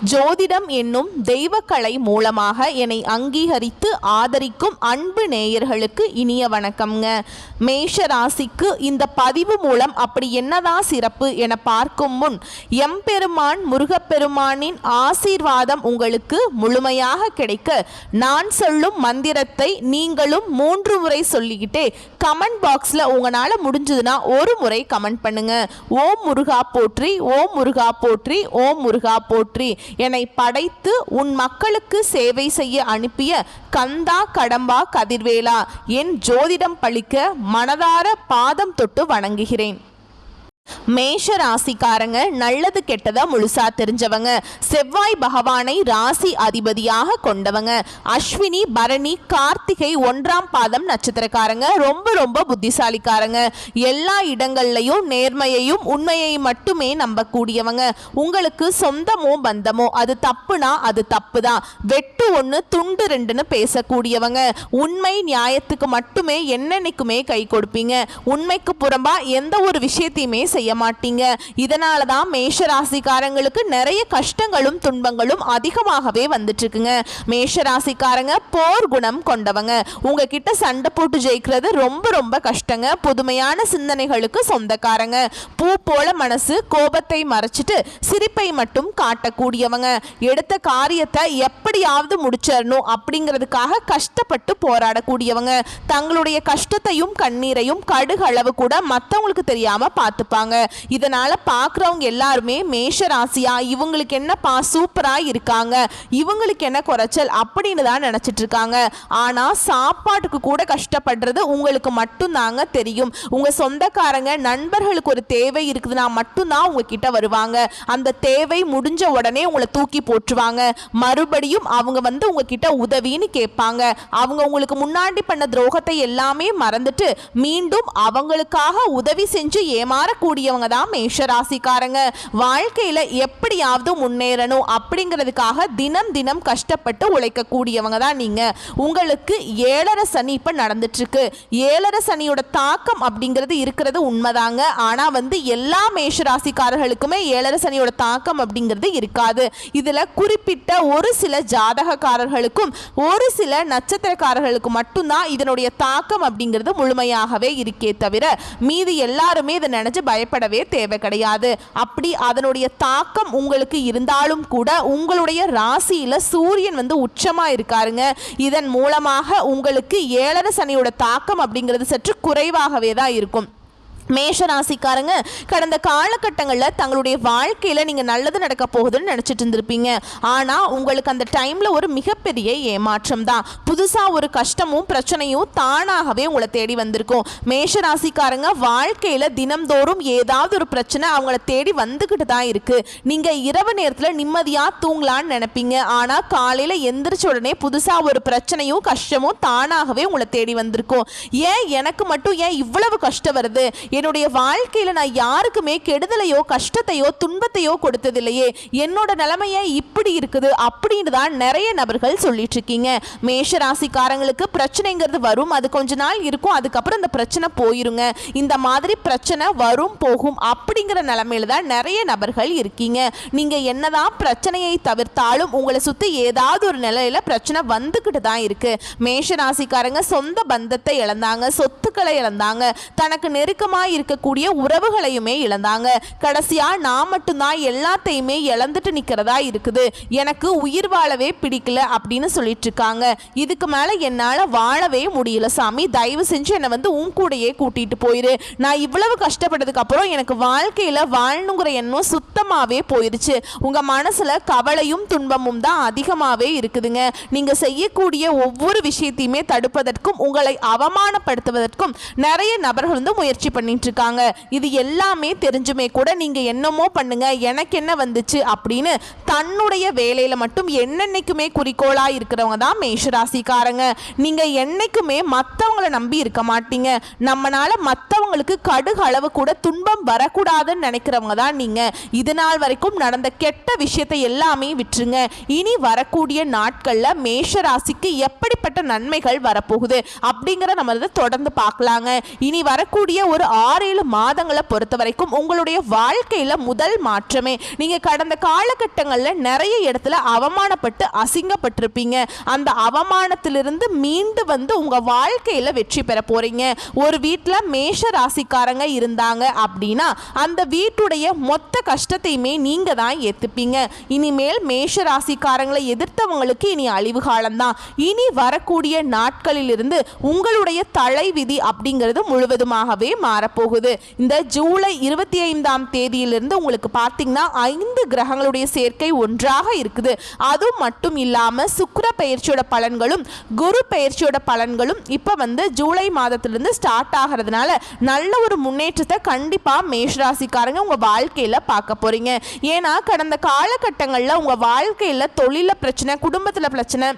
ஜோதிடம் என்னும் தெய்வக்கலை மூலமாக என்னை அங்கீகரித்து ஆதரிக்கும் அன்பு நேயர்களுக்கு இனிய வணக்கம்ங்க. மேஷ ராசிக்கு இந்த பதிவு மூலம் அப்படி என்னதான் சிறப்பு என பார்க்கும் முன் எம்பெருமான் முருகப்பெருமானின் ஆசீர்வாதம் உங்களுக்கு முழுமையாக கிடைக்க நான் சொல்லும் மந்திரத்தை நீங்களும் 3 முறை சொல்லிக்கிட்டே கமெண்ட் பாக்ஸில் உங்களால் முடிஞ்சதுன்னா ஒரு முறை கமெண்ட் பண்ணுங்க. ஓம் முருகா போற்றி, ஓம் முருகா போற்றி, ஓம் முருகா போற்றி. என்னை படைத்து உன் மக்களுக்கு சேவை செய்ய அனுப்பிய கந்தா கடம்பா கதிர்வேலா, என் ஜோதிடம் பழிக்க மனதார பாதம் தொட்டு வணங்குகிறேன். மேஷ ராசிக்காரங்க நல்லது கெட்டதா முழுசா தெரிஞ்சவங்க. செவ்வாய் பகவானை ராசி அதிபதியாக கொண்டவங்க. அஸ்வினி பரணி கார்த்திகை 1ஆம் பாதம் நட்சத்திரக்காரங்க. ரொம்ப ரொம்ப புத்திசாலிக்காரங்க. எல்லா இடங்கள்லையும் நேர்மையையும் உண்மையை மட்டுமே நம்பக்கூடியவங்க. உங்களுக்கு சொந்தமோ பந்தமோ அது தப்புனா அது தப்பு தான், வெட்டு 1 துண்டு 2ன்னு பேசக்கூடியவங்க. உண்மை நியாயத்துக்கு மட்டுமே என்னென்னைக்குமே கை கொடுப்பீங்க. உண்மைக்கு புறம்பா எந்த ஒரு விஷயத்தையுமே செய்ய மாட்டீங்க. இதனால தான் மேஷ ராசிக்காரங்களுக்கு நிறைய கஷ்டங்களும் துன்பங்களும் அதிகமாகவே வந்துட்டு இருக்குங்க. மேஷ ராசிக்காரங்க போர் குணம் கொண்டவங்க. உங்ககிட்ட சண்டை போட்டு ஜெயிக்கிறது ரொம்ப ரொம்ப கஷ்டங்க. புதுமையான சிந்தனைகளுக்கு சொந்தக்காரங்க. பூ போல மனசு, கோபத்தை மறைச்சிட்டு சிரிப்பை மட்டும் காட்டக்கூடியவங்க. எடுத்த காரியத்தை எப்படியாவது முடிச்சிடணும் அப்படிங்கிறதுக்காக கஷ்டப்பட்டு போராடக்கூடியவங்க. தங்களுடைய கஷ்டத்தையும் கண்ணீரையும் கடுகளவு கூட மற்றவங்களுக்கு தெரியாம பார்த்துப்பாங்க. இதனால பார்க்குறவங்க எல்லாருமே மேஷ ராசியா, இவங்களுக்கு என்னப்பா சூப்பரா இருக்காங்க, இவங்களுக்கு என்ன குறைச்சல் அப்படின்னு தான் நினைச்சிட்டு இருக்காங்க. ஆனா சாப்பாட்டுக்கு கூட கஷ்டப்படுறது உங்களுக்கு மட்டும்தாங்க தெரியும். உங்க சொந்தக்காரங்க நண்பர்களுக்கு ஒரு தேவை இருக்குதுன்னா மட்டும்தான் உங்ககிட்ட வருவாங்க. அந்த தேவை முடிஞ்ச உடனே உங்களை தூக்கி போட்டுருவாங்க. மறுபடியும் அவங்க வந்து உங்ககிட்ட உதவின்னு கேட்பாங்க. அவங்க உங்களுக்கு முன்னாடி பண்ண துரோகத்தை எல்லாமே மறந்துட்டு மீண்டும் அவங்களுக்காக உதவி செஞ்சு ஏமாறக்கூடியவங்க தான் மேஷ ராசிக்காரங்க. வாழ்க்கையில எப்படியாவது முன்னேறணும் அப்படிங்கிறதுக்காக தினம் தினம் கஷ்டப்பட்டு உழைக்கக்கூடியவங்க தான் நீங்க. உங்களுக்கு 7.5 சனி இப்ப நடந்துட்டு இருக்கு. 7.5 சனியோட தாக்கம் அப்படிங்கிறது இருக்கிறது உண்மைதாங்க. ஆனா வந்து எல்லா மேஷ ராசிக்காரர்களுக்குமே 7.5 சனியோட தாக்கம் அப்படிங்கிறது இருக்காது. இதுல குறிப்பிட்ட ஒரு சில ஜாதகக்காரர்களுக்கும் ஒரு சில நட்சத்திரக்காரர்களுக்கு மட்டும்தான் இதனுடைய தாக்கம் அப்படிங்கிறது முழுமையாகவே இருக்கே தவிர மீதி எல்லாருமே இதை நினைச்சு பயப்படவே தேவை கிடையாது. அப்படி அதனுடைய தாக்கம் உங்களுக்கு இருந்தாலும் கூட உங்களுடைய ராசியில சூரியன் வந்து உச்சமா இருக்காருங்க. இதன் மூலமாக உங்களுக்கு 7.5 சனியோட தாக்கம் அப்படிங்கிறது சற்று குறைவாகவே தான் இருக்கும். மேஷ ராசிக்காரங்க கடந்த காலகட்டங்களில் தங்களுடைய வாழ்க்கையில் நீங்கள் நல்லது நடக்க போகுதுன்னு நினச்சிட்டு இருந்திருப்பீங்க. ஆனால் உங்களுக்கு அந்த டைமில் ஒரு மிகப்பெரிய ஏமாற்றம் தான். புதுசாக ஒரு கஷ்டமும் பிரச்சனையும் தானாகவே உங்களை தேடி வந்திருக்கும். மேஷ ராசிக்காரங்க வாழ்க்கையில் தினம்தோறும் ஏதாவது ஒரு பிரச்சனை அவங்கள தேடி வந்துக்கிட்டு தான் இருக்குது. நீங்கள் இரவு நேரத்தில் நிம்மதியாக தூங்கலான்னு நினைப்பீங்க. ஆனால் காலையில் எந்திரிச்ச உடனே புதுசாக ஒரு பிரச்சனையும் கஷ்டமும் தானாகவே உங்களை தேடி வந்திருக்கும். ஏன் எனக்கு மட்டும் ஏன் இவ்வளவு கஷ்டம் வருது, என்னுடைய வாழ்க்கையில நான் யாருக்குமே கெடுதலையோ கஷ்டத்தையோ துன்பத்தையோ கொடுத்ததில்லையே, என்னோட நிலைமையே இப்படி இருக்குது அப்படின்னு தான் நிறைய நபர்கள் சொல்லிட்டு இருக்கீங்க. மேஷ ராசிக்காரங்களுக்கு பிரச்சனைங்கிறது வரும், அது கொஞ்ச நாள் இருக்கும், அதுக்கப்புறம் இந்த பிரச்சனை போயிருங்க. இந்த மாதிரி பிரச்சனை வரும் போகும் அப்படிங்கிற நிலைமையில தான் நிறைய நபர்கள் இருக்கீங்க. நீங்க என்னதான் பிரச்சனையை தவிர்த்தாலும் உங்களை சுத்தி ஏதாவது ஒரு நிலையில பிரச்சனை வந்துகிட்டு தான் இருக்கு. மேஷ ராசிக்காரங்க சொந்த பந்தத்தை இழந்தாங்க, சொத்துக்களை இழந்தாங்க, தனக்கு நெருக்கமா இருக்கக்கூடிய உறவுகளையுமே இழந்தாங்க. கடைசியா நான் மட்டும்தான் எல்லாத்தையுமே இழந்துட்டு நிக்கிறதா இருக்குது, எனக்கு உயிர் வாழவே பிடிக்கல அப்படின்னு சொல்லிட்டு இருக்காங்க. இதுக்கு மேல என்னால வாழவே முடியல சாமி, தயவு செஞ்சு என்னை வந்து உன் கூடையே கூட்டிட்டு போயிரு. நான் இவ்வளவு கஷ்டப்பட்டதுக்கு அப்புறம் எனக்கு வாழ்க்கையில வாழணுங்கிற எண்ணம் சுத்தமாவே போயிருச்சு. உங்க மனசுல கவலையும் துன்பமும் தான் அதிகமாவே இருக்குதுங்க. நீங்க செய்யக்கூடிய ஒவ்வொரு விஷயத்தையுமே தடுப்பதற்கும் உங்களை அவமானப்படுத்துவதற்கும் நிறைய நபர்கள் வந்து முயற்சி பண்ணிட்டு இருக்காங்க. இது எல்லாமே தெரிஞ்சுமே கூட நீங்க என்னமோ பண்ணுங்க, எனக்கு என்ன வந்துச்சு அப்படின்னு தன்னுடைய வேலையில மட்டும் என்னென்னைக்குமே குறிக்கோளா இருக்கிறவங்க தான் மேஷ ராசிக்காரங்க. நீங்க என்னைக்குமே மற்றவங்களை நம்பி இருக்க மாட்டீங்க. நம்மனால மற்றவங்களுக்கு கடுகு அளவு கூட துன்பம் வரக்கூடாதுன்னு நினைக்கிறவங்க தான் நீங்க. இது நாள் வரைக்கும் நடந்த கெட்ட விஷயத்தை எல்லாமே விட்டுருங்க. இனி வரக்கூடிய நாட்கள்ல மேஷ ராசிக்கு எப்படிப்பட்ட நன்மைகள் வரப்போகுது அப்படிங்கிற நம்ம தொடர்ந்து பார்க்கலாங்க. இனி வரக்கூடிய ஒரு 6-7 மாதங்களை பொறுத்த வரைக்கும் உங்களுடைய வாழ்க்கையில முதல் மாற்றமே. நீங்க கடந்த காலகட்டங்களில் நிறைய இடத்துல அவமானப்பட்டு அசிங்கப்பட்டிருப்பீங்க. அந்த அவமானத்திலிருந்து மீண்டு வந்து உங்க வாழ்க்கையில வெற்றி பெற போறீங்க. ஒரு வீட்டில் மேஷ ராசிக்காரங்க இருந்தாங்க அப்படின்னா அந்த வீட்டுடைய மொத்த கஷ்டத்தையுமே நீங்க தான் ஏத்துப்பீங்க. இனிமேல் மேஷ ராசிக்காரங்களை எதிர்த்தவங்களுக்கு இனி அழிவு காலம்தான். இனி வரக்கூடிய நாட்களிலிருந்து உங்களுடைய தலைவிதி அப்படிங்கிறது முழுவதுமாகவே மாறப்போகுது. இந்த ஜூலை 25ஆம் தேதியிலிருந்து உங்களுக்கு பார்த்தீங்கன்னா 5 கிரகங்களுடைய சேர்க்கை ஒன்றாக இருக்குது. அது மட்டும் இல்லாம சுக்கிர பெயர்ச்சியோட பலன்களும் குரு பெயர்ச்சியோட பலன்களும் இப்ப வந்து ஜூலை மாதத்திலிருந்து ஸ்டார்ட் ஆகிறதுனால நல்ல ஒரு முன்னேற்றத்தை கண்டிப்பா மேஷராசிக்காரங்க உங்க வாழ்க்கையில பார்க்க போறீங்க. ஏன்னா கடந்த காலகட்டங்களில் உங்க வாழ்க்கையில தொழில பிரச்சனை, குடும்பத்துல பிரச்சனை,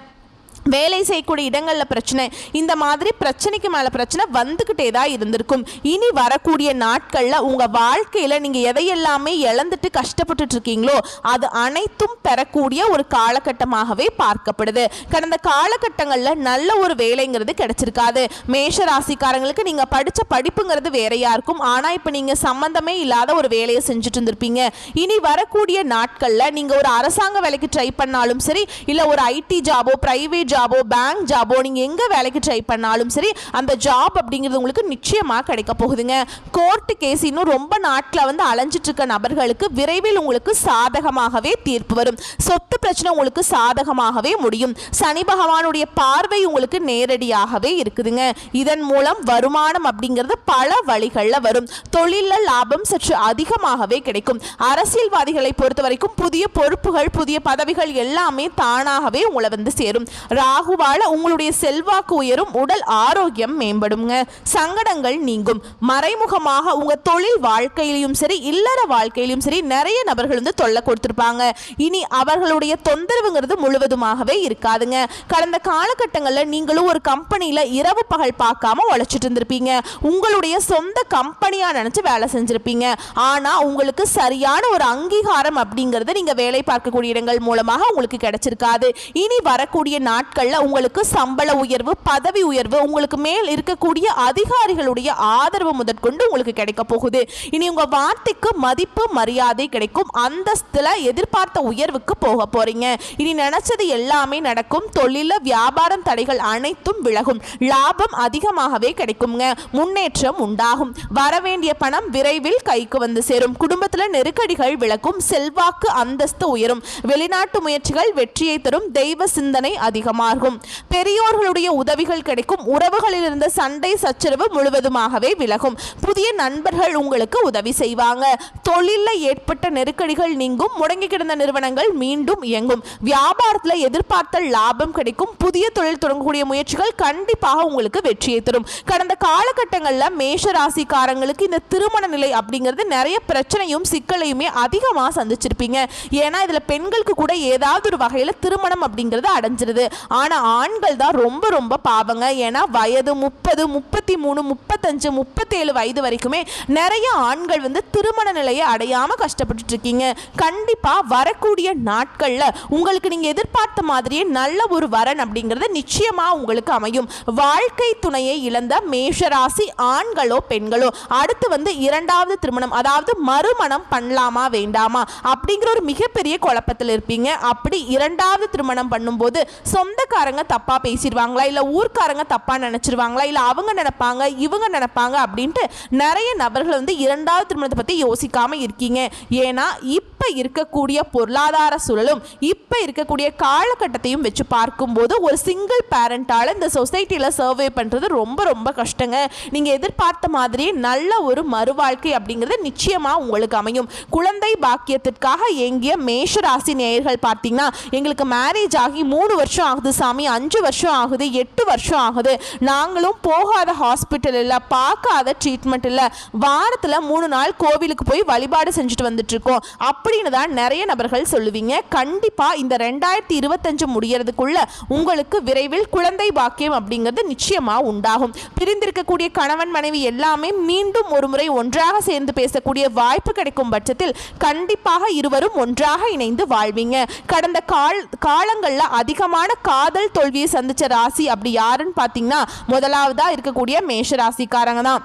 வேலை செய்யக்கூடிய இடங்களில் பிரச்சனை, இந்த மாதிரி பிரச்சனைக்கு மேலே பிரச்சனை வந்துக்கிட்டே தான் இருந்திருக்கும். இனி வரக்கூடிய நாட்களில் உங்கள் வாழ்க்கையில் நீங்கள் எதையெல்லாமே இழந்துட்டு கஷ்டப்பட்டுட்டு இருக்கீங்களோ அது அனைத்தும் பெறக்கூடிய ஒரு காலகட்டமாகவே பார்க்கப்படுது. கடந்த காலகட்டங்களில் நல்ல ஒரு வேலைங்கிறது கிடைச்சிருக்காது. மேஷ ராசிக்காரங்களுக்கு நீங்கள் படித்த படிப்புங்கிறது வேறையாக இருக்கும். ஆனால் இப்போ நீங்கள் சம்மந்தமே இல்லாத ஒரு வேலையை செஞ்சுட்டு இருந்திருப்பீங்க. இனி வரக்கூடிய நாட்களில் நீங்கள் ஒரு அரசாங்க வேலைக்கு ட்ரை பண்ணாலும் சரி, இல்லை ஒரு ஐடி ஜாபோ, பிரைவேட் ஜாபோ, பேங்க் ஜாபோ, நீங்க எங்க வேலைக்கு ட்ரை பண்ணாலும் சரி அந்த ஜாப் அப்படிங்கிறது உங்களுக்கு நிச்சயமா கிடைக்க போகுதுங்க. கோர்ட் கேஸ் இன்னும் ரொம்ப நாட்களை வந்து அலைஞ்சிட்டு இருக்க நபர்களுக்கு விரைவில் உங்களுக்கு சாதகமாகவே தீர்ப்பு வரும். சொத்து பிரச்சனை உங்களுக்கு சாதகமாகவே முடியும். சனி பகவானுடைய பார்வை உங்களுக்கு நேரடியாகவே இருக்குதுங்க. இதன் மூலம் வருமானம் அப்படிங்கிறது பல வழிகளில் வரும். தொழில லாபம் சற்று அதிகமாகவே கிடைக்கும். அரசியல்வாதிகளை பொறுத்த வரைக்கும் புதிய பொறுப்புகள், புதிய பதவிகள் எல்லாமே தானாகவே உங்களை வந்து சேரும். ராகுவால உங்களுடைய செல்வாக்கு உயரும், உடல் ஆரோக்கியம் மேம்படுங்க, சங்கடங்கள் நீங்கும். மறைமுகமாக உங்க தொழில் வாழ்க்கையிலும் சரி, இல்லற வாழ்க்கையிலும் சரி நிறைய நபர்கள் வந்து தொல்லை கொடுத்திருப்பாங்க. இனி அவர்களுடைய தொந்தரவுங்கிறது முழுவதுமாகவே இருக்காதுங்க. கடந்த காலகட்டங்களில் நீங்களும் ஒரு கம்பெனியில இரவு பகல் பார்க்காம உழைச்சிட்டு இருந்திருப்பீங்க. உங்களுடைய சொந்த கம்பெனியா நினைச்சு வேலை செஞ்சிருப்பீங்க. ஆனா உங்களுக்கு சரியான ஒரு அங்கீகாரம் அப்படிங்கிறது நீங்க வேலை பார்க்கக்கூடிய இடங்கள் மூலமாக உங்களுக்கு கிடைச்சிருக்காது. இனி வரக்கூடிய நாட்கள் உங்களுக்கு சம்பள உயர்வு, பதவி உயர்வு, உங்களுக்கு மேல் இருக்கக்கூடிய அதிகாரிகளுடைய ஆதரவு முதற்கொண்டு உங்களுக்கு கிடைக்க போகுது. இனி உங்க வார்த்தைக்கு மதிப்பு, மரியாதை கிடைக்கும். அந்தஸ்துல எதிர்பார்த்த உயர்வுக்கு போக போறீங்க. இனி நினைச்சது எல்லாமே நடக்கும். தொழில வியாபாரம் தடைகள் அனைத்தும் விலகும். லாபம் அதிகமாகவே கிடைக்குங்க. முன்னேற்றம் உண்டாகும். வரவேண்டிய பணம் விரைவில் கைக்கு வந்து சேரும். குடும்பத்துல நெருக்கடிகள் விலகும். செல்வாக்கு, அந்தஸ்து உயரும். வெளிநாட்டு முயற்சிகள் வெற்றியை தரும். தெய்வ சிந்தனை அதிகமாகும். பெரியோர்களுடைய உதவிகள் கிடைக்கும். உறவுகளில் இருந்த சண்டை சச்சரவு முழுவதுமாகவே விலகும். புதிய நண்பர்கள் உங்களுக்கு உதவி செய்வாங்க. தொழிலில் ஏற்பட்ட நெருக்கடிகள் நீங்கும். முடங்கி கிடந்த நிறுவனங்கள் மீண்டும் இயங்கும். வியாபாரத்தில் எதிர்பார்த்த லாபம் கிடைக்கும். புதிய தொழில் தொடங்கக்கூடிய முயற்சிகள் கண்டிப்பாக உங்களுக்கு வெற்றியை தரும். கடந்த காலகட்டங்களில் மேஷ ராசிக்காரங்களுக்கு இந்த திருமண நிலை அப்படிங்கிறது நிறைய பிரச்சனையும் சிக்கலையுமே அதிகமாக சந்திச்சிருப்பீங்க. ஏன்னா இதில் பெண்களுக்கு கூட ஏதாவது ஒரு வகையில் திருமணம் அப்படிங்கிறது அடைஞ்சிருது. ஆனால் ஆண்கள் தான் ரொம்ப ரொம்ப பாவங்க. ஏன்னா வயது 30, 33, 35, 37 வயது வரைக்குமே நிறைய ஆண்கள் வந்து திருமண நிலையை அடையாமல் கஷ்டப்பட்டு இருக்கீங்க. கண்டிப்பாக வரக்கூடிய நாட்களில் உங்களுக்கு நீங்கள் எதிர்பார்த்த மாதிரியே நல்ல ஒரு வரன் அப்படிங்கிறது நிச்சயமாக உங்களுக்கு அமையும். வாழ்க்கை துணையை இழந்த மேஷராசி ஆண்களோ பெண்களோ அடுத்து வந்து 2வது திருமணம், அதாவது மறுமணம் பண்ணலாமா வேண்டாமா அப்படிங்கிற ஒரு மிகப்பெரிய குழப்பத்தில் இருப்பீங்க. அப்படி 2வது திருமணம் பண்ணும்போது சொந்தக்காரங்க தப்பா பேசிடுவாங்களா, இல்லை ஊர்க்காரங்க தப்பா நினைச்சிருவாங்களா, இல்லை அவங்க நினைப்பாங்க இவங்க நினைப்பாங்க அப்படின்ட்டு நிறைய நபர்கள் வந்து 2வது திருமணத்தை பற்றி யோசிக்காம இருக்கீங்க. ஏன்னா இப்போ இருக்கக்கூடிய பொருளாதார சூழலும் இப்போ இருக்கக்கூடிய காலகட்டத்தையும் வச்சு பார்க்கும்போது ஒரு சிங்கிள் பேரண்டால் இந்த சொசைட்டியில் சர்வே பண்ணுறது ரொம்ப ரொம்ப கஷ்டங்க. நீங்கள் எதிர்பார்த்த மாதிரி நல்ல ஒரு மறுவாழ்க்கை அப்படிங்கிறது நிச்சயமாக உங்களுக்கு அமையும். குழந்தை பாக்கியத்திற்காக ஏங்கிய மேஷராசி நேயர்கள் பார்த்தீங்கன்னா எங்களுக்கு மேரேஜ் ஆகி 3 வருஷம் ஆகுது சாமி, 5 வருஷம் ஆகுது, 8 வருஷம் ஆகுது, நாங்களும் போகாத ஹாஸ்பிட்டல் இல்லை, பார்க்காத ட்ரீட்மெண்ட் இல்லை, வாரத்தில் 3 நாள் கோவிலுக்கு போய் வழிபாடு செஞ்சுட்டு வந்துட்டு இருக்கோம் அப்படின்னு தான் நிறைய நபர்கள் சொல்லுவீங்க. கண்டிப்பாக இந்த 2025 முடியறதுக்குள்ள உங்களுக்கு விரைவில் குழந்தை பாக்கியம் அப்படிங்கிறது நிச்சயமாக உண்டாகும். பிரிந்திருக்கக்கூடிய கணவன் மனைவி எல்லாமே மீண்டும் ஒரு முறை ஒன்றாக சேர்ந்து பேசக்கூடிய வாய்ப்பு கிடைக்கும் பட்சத்தில் கண்டிப்பாக இருவரும் ஒன்றாக இணைந்து வாழ்வீங்க. கடந்த காலங்களில் அதிகமான காதல் தோல்வியை சந்திச்ச ராசி அப்படி யாருன்னு பார்த்தீங்கன்னா முதலாவதா இருக்கக்கூடிய மேஷ ராசிக்காரங்க தான்.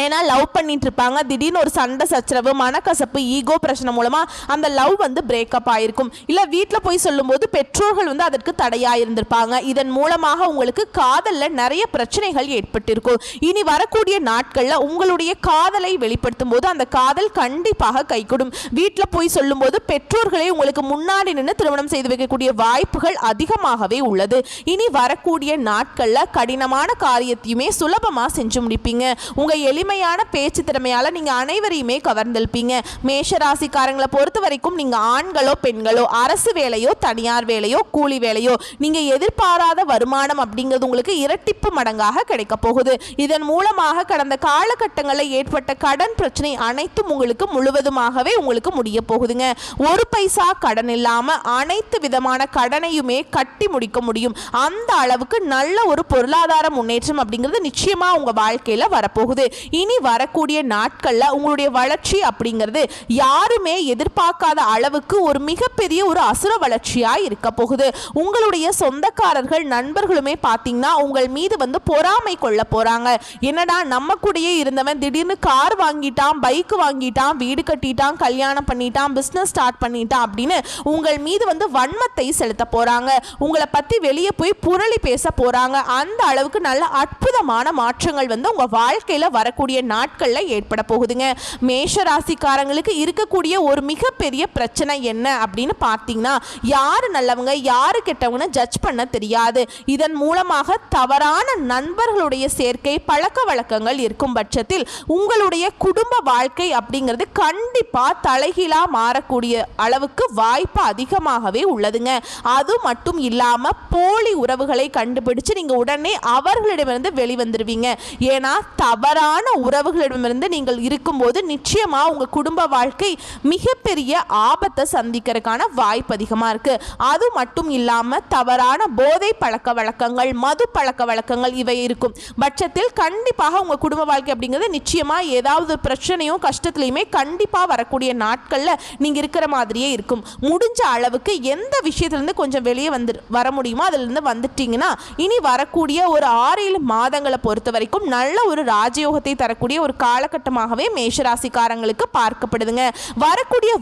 ஏன்னா லவ் பண்ணிட்டு இருப்பாங்க, திடீர்னு ஒரு சண்டை சச்சரவு, மனக்கசப்பு, ஈகோ பிரச்சனை மூலமாக அந்த லவ் வந்து பிரேக்கப் ஆகிருக்கும். இல்லை வீட்டில் போய் சொல்லும்போது பெற்றோர்கள் வந்து அதற்கு தடையாக இருந்திருப்பாங்க. இதன் மூலமாக உங்களுக்கு காதலில் நிறைய பிரச்சனைகள் ஏற்பட்டிருக்கும். இனி வரக்கூடிய நாட்களில் உங்களுடைய காதலை வெளிப்படுத்தும் போது அந்த காதல் கண்டிப்பாக கைகூடும். வீட்டில் போய் சொல்லும்போது பெற்றோர்களே உங்களுக்கு முன்னாடி நின்று திருமணம் செய்து வைக்கக்கூடிய வாய்ப்புகள் அதிகமாகவே உள்ளது. இனி வரக்கூடிய நாட்களில் கடினமான காரியத்தையுமே சுலபமாக செஞ்சு முடிப்பீங்க. உங்கள் எளிமையான பேச்சு திறமையால நீங்க அனைவரையுமே கவர்ந்திருப்பீங்க. மேஷ ராசிக்காரங்களை பொறுத்த வரைக்கும் நீங்க ஆண்களோ பெண்களோ, அரசு வேலையோ தனியார் வேலையோ கூலி வேலையோ, நீங்க எதிர்பாராத வருமானம் அப்படிங்கிறது உங்களுக்கு இரட்டிப்பு மடங்காக கிடைக்க போகுது. இதன் மூலமாக கடந்த காலகட்டங்களில் ஏற்பட்ட கடன் பிரச்சனை அனைத்தும் உங்களுக்கு முழுவதுமாகவே உங்களுக்கு முடிய போகுதுங்க. ஒரு பைசா கடன் இல்லாம அனைத்து விதமான கடனையுமே கட்டி முடிக்க முடியும். அந்த அளவுக்கு நல்ல ஒரு பொருளாதார முன்னேற்றம் அப்படிங்கிறது நிச்சயமா உங்க வாழ்க்கையில வரப்போகுது. இனி வரக்கூடிய நாட்கள்ல உங்களுடைய வளர்ச்சி அப்படிங்கிறது யாருமே எதிர்பார்க்காத அளவுக்கு ஒரு மிகப்பெரிய ஒரு அசுர வளர்ச்சியா இருக்க போகுது. உங்களுடைய சொந்தக்காரர்கள் நண்பர்களுமே பார்த்தீங்கன்னா உங்கள் மீது வந்து பொறாமை கொள்ள போறாங்க. என்னடா நம்ம கூடயே இருந்தவன் திடீர்னு கார் வாங்கிட்டான், பைக் வாங்கிட்டான், வீடு கட்டிட்டான், கல்யாணம் பண்ணிட்டான், பிசினஸ் ஸ்டார்ட் பண்ணிட்டான் அப்படின்னு உங்கள் மீது வந்து வன்மத்தை செலுத்த போறாங்க. உங்களை பத்தி வெளியே போய் புரளி பேச போறாங்க. அந்த அளவுக்கு நல்ல அற்புதமான மாற்றங்கள் வந்து உங்க வாழ்க்கையில வரக்கூடிய நாட்கள்ல ஏற்பட போகுதுங்க. மேஷ ராசிக்காரங்களுக்கு இருக்கக்கூடிய ஒரு மிகப்பெரிய பிரச்சனை என்ன அப்படின்னு பார்த்தீங்கன்னா, யாரு நல்லவங்க யாரு கெட்டவங்க ஜட்ஜ் பண்ண தெரியாது. இதன் மூலமாக தவறான நண்பர்களுடைய சேர்க்கை, பழக்க வழக்கங்கள் இருக்கும் பட்சத்தில் உங்களுடைய குடும்ப வாழ்க்கை அப்படிங்கிறது கண்டிப்பா தலைகீழா மாறக்கூடிய அளவுக்கு வாய்ப்பு அதிகமாகவே உள்ளதுங்க. அது மட்டும் இல்லாம போலி உறவுகளை கண்டுபிடிச்சு நீங்க உடனே அவர்களிடமிருந்து வெளிவந்துருவீங்க. ஏன்னா தவறான உறவுகளிடமிருந்து நீங்கள் இருக்கும்போது நிச்சயமா உங்க குடும்ப வாழ்க்கை மிகப்பெரிய ஆபத்தை சந்திக்கிறதுக்கான வாய்ப்பு அதிகமா இருக்கு. அது மட்டும் இல்லாம தவறான போதை பழக்க வழக்கங்கள், மது பழக்க வழக்கங்கள் இவை இருக்கும் பட்சத்தில் கண்டிப்பாக உங்க குடும்ப வாழ்க்கை அப்படிங்கிறது நிச்சயமா ஏதாவது பிரச்சனையும் கஷ்டத்திலையுமே கண்டிப்பா வரக்கூடிய நாட்கள்ல நீங்க இருக்கிற மாதிரியே இருக்கும். முடிஞ்ச அளவுக்கு எந்த விஷயத்திலிருந்து கொஞ்சம் வெளியே வர முடியுமோ அதுல இருந்து வந்துட்டீங்கன்னா இனி வரக்கூடிய ஒரு 6-7 மாதங்களை பொறுத்த வரைக்கும் நல்ல ஒரு ராஜயோகத்தை தரக்கூடிய ஒரு காலகட்டமாகவே மேஷராசிக்காரங்களுக்கு பார்க்கப்படுதுங்க. வரக்கூடிய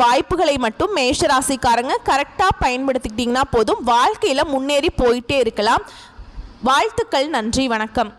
வாய்ப்புகளை மட்டும் மேஷராசிக்காரங்க கரெக்டா பயன்படுத்திக்கிட்டீங்கன்னா போதும், வாழ்க்கையில முன்னேறி போயிட்டே இருக்கலாம். வாழ்த்துக்கள். நன்றி. வணக்கம்.